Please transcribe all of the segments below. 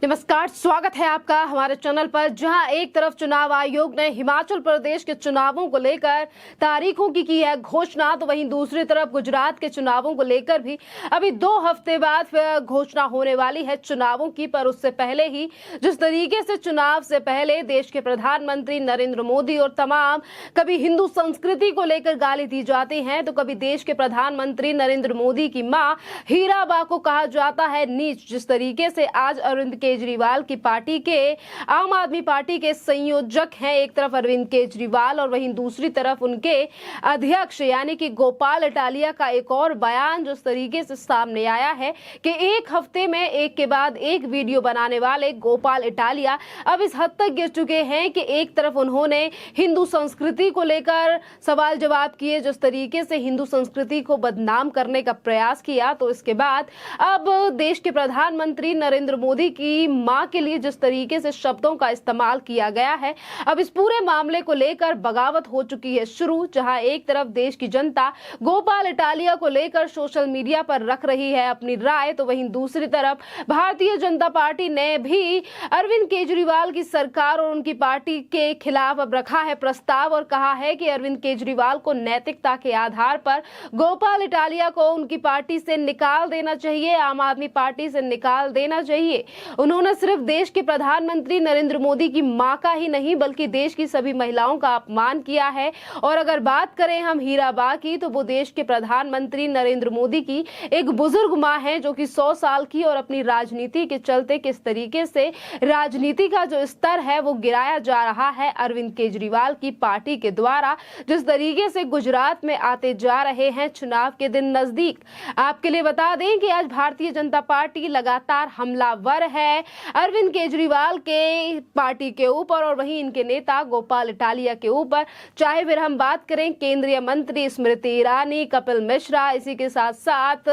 नमस्कार, स्वागत है आपका हमारे चैनल पर। जहां एक तरफ चुनाव आयोग ने हिमाचल प्रदेश के चुनावों को लेकर तारीखों की है घोषणा, तो वहीं दूसरी तरफ गुजरात के चुनावों को लेकर भी अभी 2 हफ्ते बाद घोषणा होने वाली है चुनावों की। पर उससे पहले ही जिस तरीके से चुनाव से पहले देश के प्रधानमंत्री नरेंद्र मोदी और तमाम कभी हिंदू संस्कृति को लेकर गाली दी जाती है, तो कभी देश के प्रधानमंत्री नरेंद्र मोदी की मां हीराबा को कहा जाता है नीच। जिस तरीके से आज अरविंद केजरीवाल की पार्टी के आम आदमी पार्टी के संयोजक हैं एक तरफ अरविंद केजरीवाल, और वहीं दूसरी तरफ उनके अध्यक्ष यानी कि गोपाल इटालिया का एक और बयान जिस तरीके से सामने आया है कि एक हफ्ते में एक के बाद एक वीडियो बनाने वाले गोपाल इटालिया अब इस हद तक गिर चुके हैं कि एक तरफ उन्होंने हिंदू संस्कृति को लेकर सवाल जवाब किए, जिस तरीके से हिंदू संस्कृति को बदनाम करने का प्रयास किया, तो इसके बाद अब देश के प्रधानमंत्री नरेंद्र मोदी की मां के लिए जिस तरीके से शब्दों का इस्तेमाल किया गया है, अब इस पूरे मामले को लेकर बगावत हो चुकी है शुरू। जहां एक तरफ देश की जनता गोपाल इटालिया को लेकर सोशल मीडिया पर रख रही है अपनी राय, तो वहीं दूसरी तरफ भारतीय जनता पार्टी ने भी अरविंद केजरीवाल की सरकार और उनकी पार्टी के खिलाफ अब रखा है प्रस्ताव और कहा है कि अरविंद केजरीवाल को नैतिकता के आधार पर गोपाल इटालिया को उनकी पार्टी से निकाल देना चाहिए, आम आदमी पार्टी से निकाल देना चाहिए। उन्होंने सिर्फ देश के प्रधानमंत्री नरेंद्र मोदी की मां का ही नहीं बल्कि देश की सभी महिलाओं का अपमान किया है। और अगर बात करें हम हीराबा की, तो वो देश के प्रधानमंत्री नरेंद्र मोदी की एक बुजुर्ग मां है जो कि 100 साल की, और अपनी राजनीति के चलते किस तरीके से राजनीति का जो स्तर है वो गिराया जा रहा है अरविंद केजरीवाल की पार्टी के द्वारा, जिस तरीके से गुजरात में आते जा रहे हैं चुनाव के दिन नजदीक। आपके लिए बता दें कि आज भारतीय जनता पार्टी लगातार हमलावर है अरविंद केजरीवाल के पार्टी के ऊपर और वहीं इनके नेता गोपाल इटालिया के ऊपर। चाहे फिर हम बात करें केंद्रीय मंत्री स्मृति ईरानी, कपिल मिश्रा, इसी के साथ साथ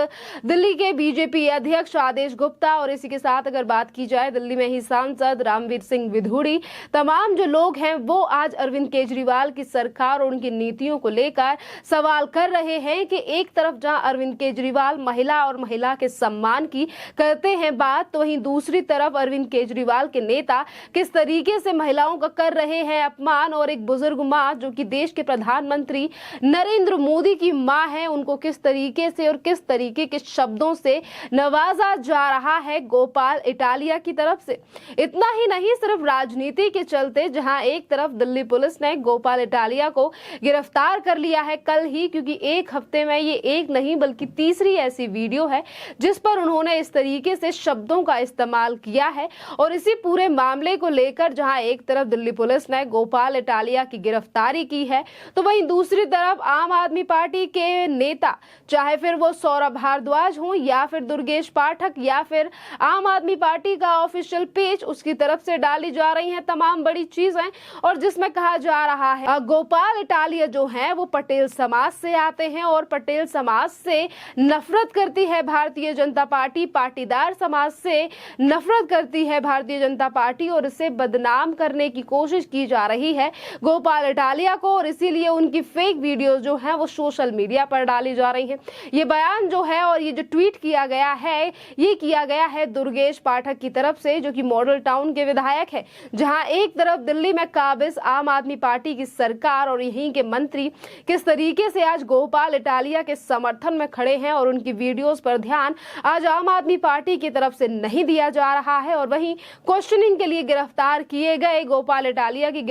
दिल्ली के बीजेपी अध्यक्ष आदेश गुप्ता, और इसी के साथ अगर बात की जाए दिल्ली में ही सांसद रामवीर सिंह विधूड़ी, तमाम जो लोग हैं वो आज अरविंद केजरीवाल की सरकार और उनकी नीतियों को लेकर सवाल कर रहे हैं कि एक तरफ जहां अरविंद केजरीवाल महिला और महिला के सम्मान की करते हैं बात, तो वहीं दूसरी तरफ अरविंद केजरीवाल के नेता किस तरीके से महिलाओं का कर रहे हैं अपमान, और एक बुजुर्ग मां जो कि देश के प्रधानमंत्री नरेंद्र मोदी की मां है उनको किस तरीके से और किस तरीके के शब्दों से नवाजा जा रहा है गोपाल इटालिया की तरफ से। इतना ही नहीं, सिर्फ राजनीति के चलते जहां एक तरफ दिल्ली पुलिस ने गोपाल इटालिया को गिरफ्तार कर लिया है कल ही, क्योंकि एक हफ्ते में ये एक नहीं बल्कि तीसरी ऐसी वीडियो है जिस पर उन्होंने इस तरीके से शब्दों का इस्तेमाल किया है। और इसी पूरे मामले को लेकर जहां एक तरफ दिल्ली पुलिस ने गोपाल इटालिया की गिरफ्तारी की है, तो वहीं दूसरी तरफ आम आदमी पार्टी के नेता, चाहे फिर वो सौरभ भारद्वाज हो या फिर दुर्गेश पाठक या फिर आम आदमी पार्टी का ऑफिशियल पेज, उसकी तरफ से डाली जा रही हैं तमाम बड़ी चीजें, और जिसमें कहा जा रहा है गोपाल इटालिया जो है वो पटेल समाज से आते हैं और पटेल समाज से नफरत करती है भारतीय जनता पार्टी, पाटीदार समाज से नफरत करती है भारतीय जनता पार्टी, और इसे बदनाम करने की कोशिश की जा रही है गोपाल इटालिया को, और इसीलिए उनकी फेक वीडियोस जो हैं वो सोशल मीडिया पर डाली जा रही हैं। ये बयान जो है और ये जो ट्वीट किया गया है, ये किया गया है दुर्गेश पाठक की तरफ से, जो कि मॉडल टाउन के विधायक है। जहां एक तरफ दिल्ली में काबिज आम आदमी पार्टी की सरकार और यहीं के मंत्री किस तरीके से आज गोपाल इटालिया के समर्थन में खड़े हैं, और उनकी वीडियोस पर ध्यान आज आम आदमी पार्टी की तरफ से नहीं दिया जा रहा है। और वहीं क्वेश्चनिंग के लिए गिरफ्तार किए गए गोपाल इटालिया की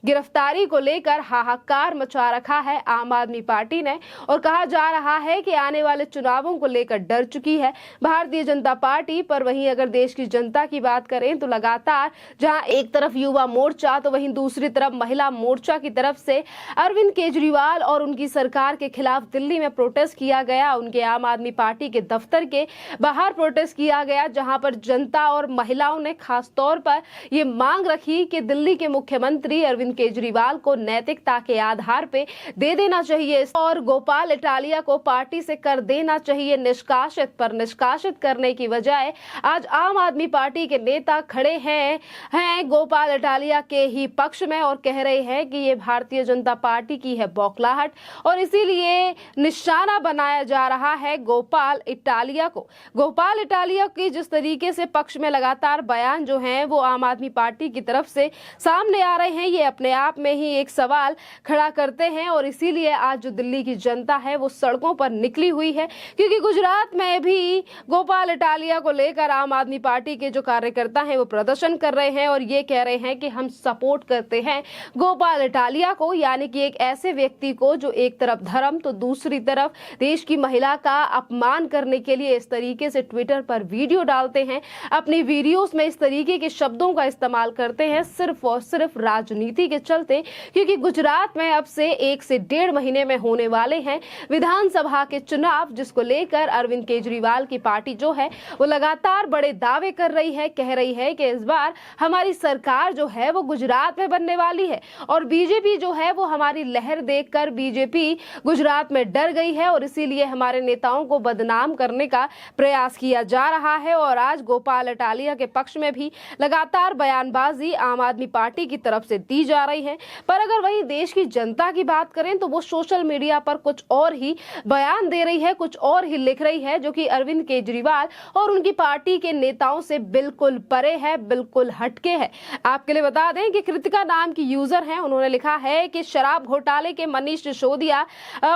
गिरफ्तारी को लेकर हाहाकार मचा रखा है आम आदमी पार्टी ने, और कहा जा रहा है कि आने वाले चुनावों को लेकर डर चुकी है भारतीय जनता पार्टी। पर वहीं अगर देश की जनता की बात करें तो लगातार जहां एक तरफ युवा मोर्चा तो वहीं दूसरी तरफ महिला मोर्चा की तरफ से अरविंद केजरीवाल और उनकी सरकार के खिलाफ दिल्ली में प्रोटेस्ट किया गया। उनके आम आदमी पार्टी के दफ्तर के बाहर प्रोटेस्ट किया गया, जहां पर जनता और महिलाओं ने खास तौर पर ये मांग रखी कि दिल्ली के मुख्यमंत्री अरविंद अरविंद केजरीवाल को नैतिकता के आधार पे दे देना चाहिए और गोपाल इटालिया को पार्टी से कर देना चाहिए निष्कासित। पर निष्कासित करने की बजाय आज आम आदमी पार्टी के नेता खड़े हैं गोपाल इटालिया के ही पक्ष में और कह रहे हैं कि ये भारतीय जनता पार्टी की है बौखलाहट और इसीलिए निशाना बनाया जा रहा है गोपाल इटालिया को। गोपाल इटालिया की जिस तरीके से पक्ष में लगातार बयान जो हैं वो आम आदमी पार्टी की तरफ से सामने आ रहे हैं, ये अपने आप में ही एक सवाल खड़ा करते हैं और इसीलिए आज जो दिल्ली की जनता है वो सड़कों पर निकली हुई है, क्योंकि गुजरात में भी गोपाल इटालिया को लेकर आम आदमी पार्टी के जो कार्यकर्ता हैं वो प्रदर्शन कर रहे हैं और ये कह रहे हैं कि हम सपोर्ट करते हैं गोपाल इटालिया को, यानी कि एक ऐसे व्यक्ति को जो एक तरफ धर्म तो दूसरी तरफ देश की महिला का अपमान करने के लिए इस तरीके से ट्विटर पर वीडियो डालते हैं, अपनी वीडियोस में इस तरीके के शब्दों का इस्तेमाल करते हैं सिर्फ और सिर्फ राजनीति के चलते। क्योंकि गुजरात में अब से 1 से 1.5 महीने में होने वाले हैं विधानसभा के चुनाव, जिसको लेकर अरविंद केजरीवाल की पार्टी जो है वो लगातार बड़े दावे कर रही है, कह रही है कि इस बार हमारी सरकार जो है वो गुजरात में बनने वाली है और बीजेपी जो है वो हमारी लहर देखकर बीजेपी गुजरात में डर गई है और इसीलिए हमारे नेताओं को बदनाम करने का प्रयास किया जा रहा है। और आज गोपाल इटालिया के पक्ष में भी लगातार बयानबाजी आम आदमी पार्टी की तरफ से दी जा रही है। पर अगर वही देश की जनता की बात करें तो वो सोशल मीडिया पर कुछ और ही बयान दे रही है, कुछ और ही लिख रही है, जो कि अरविंद केजरीवाल और उनकी पार्टी के नेताओं से बिल्कुल परे है, बिल्कुल हटके है। आपके लिए बता दें कि कृतिका नाम की यूजर हैं, उन्होंने लिखा है कि शराब घोटाले के मनीष सिसोदिया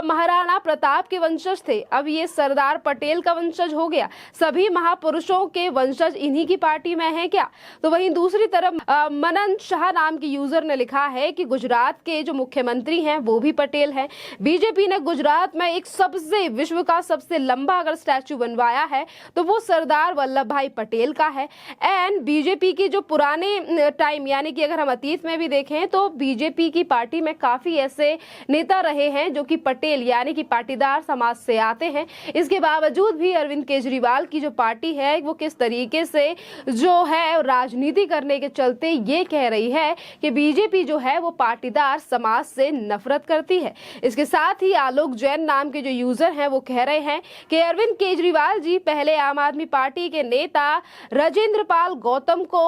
महाराणा प्रताप के वंशज थे, अब ये सरदार पटेल का वंशज हो गया, सभी महापुरुषों के वंशज इन्हीं की पार्टी में है क्या। तो वहीं दूसरी तरफ मनन शाह नाम की यूजर ने लिखा है कि गुजरात के जो मुख्यमंत्री हैं वो भी पटेल हैं, बीजेपी ने गुजरात में एक सबसे विश्व का सबसे लंबा अगर स्टैचू बनवाया है तो वो सरदार वल्लभ भाई पटेल का है। एंड बीजेपी की जो पुराने टाइम यानी कि अगर हम अतीत में भी देखें तो बीजेपी की पार्टी में काफी ऐसे नेता रहे हैं जो कि पटेल यानी कि पाटीदार समाज से आते हैं। इसके बावजूद भी अरविंद केजरीवाल की जो पार्टी है वो किस तरीके से जो है राजनीति करने के चलते ये कह रही है कि बीजेपी जो है वो पाटीदार समाज से नफरत करती है। इसके साथ ही आलोक जैन नाम के जो यूजर हैं वो कह रहे हैं कि अरविंद केजरीवाल जी पहले आम आदमी पार्टी के नेता राजेंद्र पाल गौतम को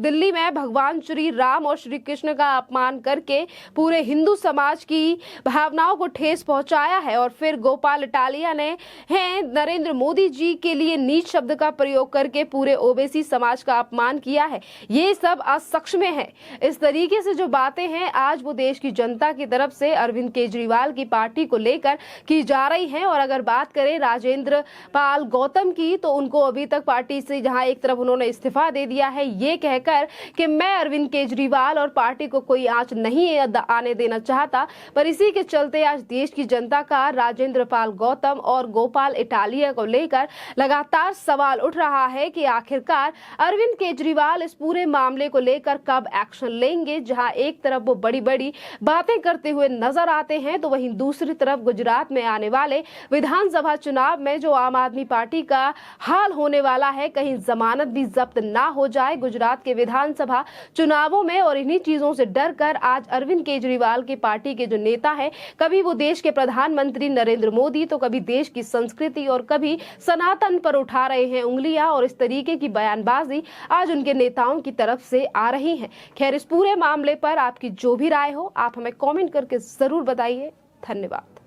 दिल्ली में भगवान श्री राम और श्री कृष्ण का अपमान करके पूरे हिंदू समाज की भावनाओं को ठेस पहुंचाया है और फिर गोपाल इटालिया ने नरेंद्र मोदी जी के लिए नीच शब्द का प्रयोग करके पूरे ओबीसी समाज का अपमान किया है, ये सब आज सच में है। इस तरीके से जो बातें हैं आज वो देश की जनता की तरफ से अरविंद केजरीवाल की पार्टी को लेकर की जा रही हैं। और अगर बात करें राजेंद्र पाल गौतम की तो उनको अभी तक पार्टी से जहां एक तरफ उन्होंने इस्तीफा दे दिया है ये कहकर कि मैं अरविंद केजरीवाल और पार्टी को कोई आंच नहीं आने देना चाहता, पर इसी के चलते आज देश की जनता का राजेंद्र पाल गौतम और गोपाल इटालिया को लेकर लगातार सवाल उठ रहा है कि आखिरकार अरविंद केजरीवाल इस पूरे मामले को लेकर कब एक्शन लेंगे। जहां एक तरफ वो बड़ी बड़ी बातें करते हुए नजर आते हैं तो वहीं दूसरी तरफ गुजरात में आने वाले विधानसभा चुनाव में जो आम आदमी पार्टी का हाल होने वाला है, कहीं जमानत भी जब्त ना हो जाए गुजरात के विधानसभा चुनावों में। और इन्हीं चीजों से डर कर आज अरविंद केजरीवाल की पार्टी के जो नेता है, कभी वो देश के प्रधानमंत्री नरेंद्र मोदी तो कभी देश की संस्कृति और कभी सनातन पर उठा रहे हैं उंगलियां और इस तरीके की बयानबाजी आज उनके नेताओं की तरफ से आ रही है। खैर, इस पूरे मामले पर आपकी जो भी राय हो आप हमें कमेंट करके जरूर बताइए। धन्यवाद।